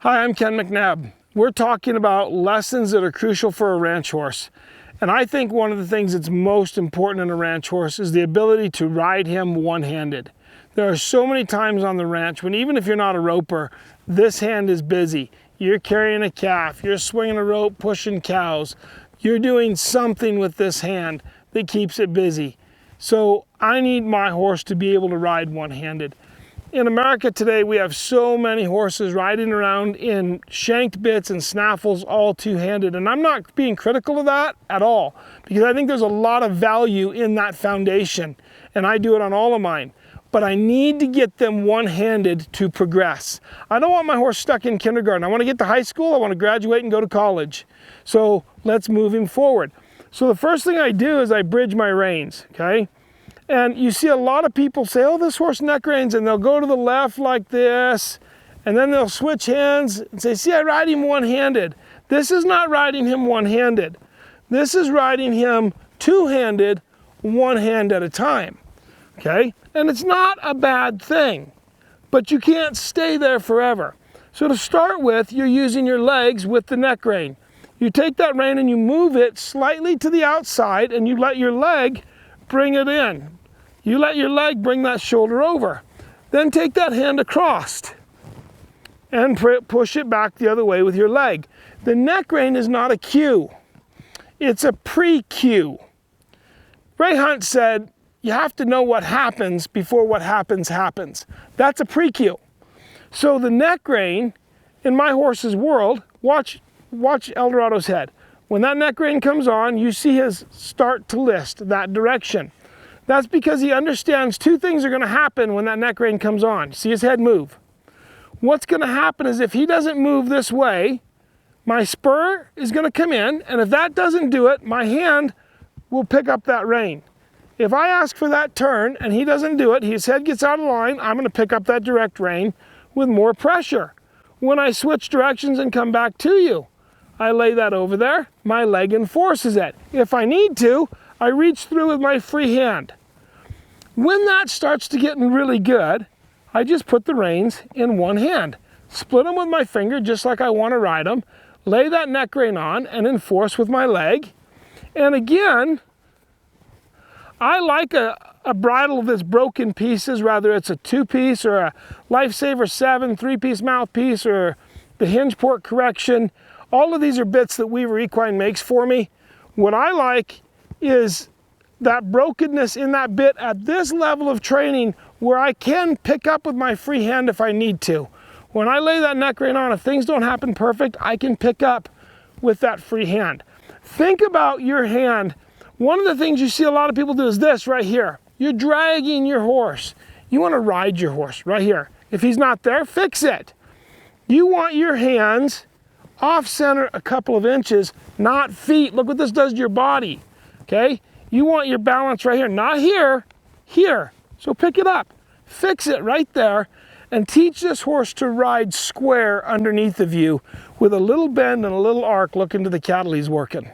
Hi, I'm Ken McNabb. We're talking about lessons that are crucial for a ranch horse. And I think one of the things that's most important in a ranch horse is the ability to ride him one-handed. There are so many times on the ranch when, even if you're not a roper, this hand is busy. You're carrying a calf, you're swinging a rope, pushing cows. You're doing something with this hand that keeps it busy. So I need my horse to be able to ride one-handed. In America today, we have so many horses riding around in shanked bits and snaffles, all two-handed. And I'm not being critical of that at all, because I think there's a lot of value in that foundation. And I do it on all of mine. But I need to get them one-handed to progress. I don't want my horse stuck in kindergarten. I want to get to high school, I want to graduate and go to college. So let's move him forward. So the first thing I do is I bridge my reins, okay? And you see a lot of people say, oh, this horse neck reins, and they'll go to the left like this, and then they'll switch hands and say, see, I ride him one-handed. This is not riding him one-handed. This is riding him two-handed, one hand at a time, okay? And it's not a bad thing, but you can't stay there forever. So to start with, you're using your legs with the neck rein. You take that rein and you move it slightly to the outside, and you let your leg bring it in. You let your leg bring that shoulder over. Then take that hand across and push it back the other way with your leg. The neck rein is not a cue. It's a pre-cue. Ray Hunt said, you have to know what happens before what happens happens. That's a pre-cue. So the neck rein, in my horse's world, watch Eldorado's head. When that neck rein comes on, you see his start to list that direction. That's because he understands two things are going to happen when that neck rein comes on. See his head move. What's going to happen is if he doesn't move this way, my spur is going to come in, and if that doesn't do it, my hand will pick up that rein. If I ask for that turn and he doesn't do it, his head gets out of line, I'm going to pick up that direct rein with more pressure. When I switch directions and come back to you, I lay that over there, my leg enforces it. If I need to, I reach through with my free hand. When that starts to get really good, I just put the reins in one hand, split them with my finger just like I want to ride them, lay that neck rein on and enforce with my leg. And again, I like a bridle that's broken pieces, whether it's a 2-piece or a Lifesaver 7 3-piece mouthpiece or the hinge port correction. All of these are bits that Weaver Equine makes for me. What I like is that brokenness in that bit at this level of training where I can pick up with my free hand if I need to. When I lay that neck rein on, if things don't happen perfect, I can pick up with that free hand. Think about your hand. One of the things you see a lot of people do is this right here. You're dragging your horse. You want to ride your horse right here. If he's not there, fix it. You want your hands off center a couple of inches, not feet. Look what this does to your body, okay? You want your balance right here, not here, here. So pick it up, fix it right there, and teach this horse to ride square underneath of you with a little bend and a little arc looking to the cattle he's working.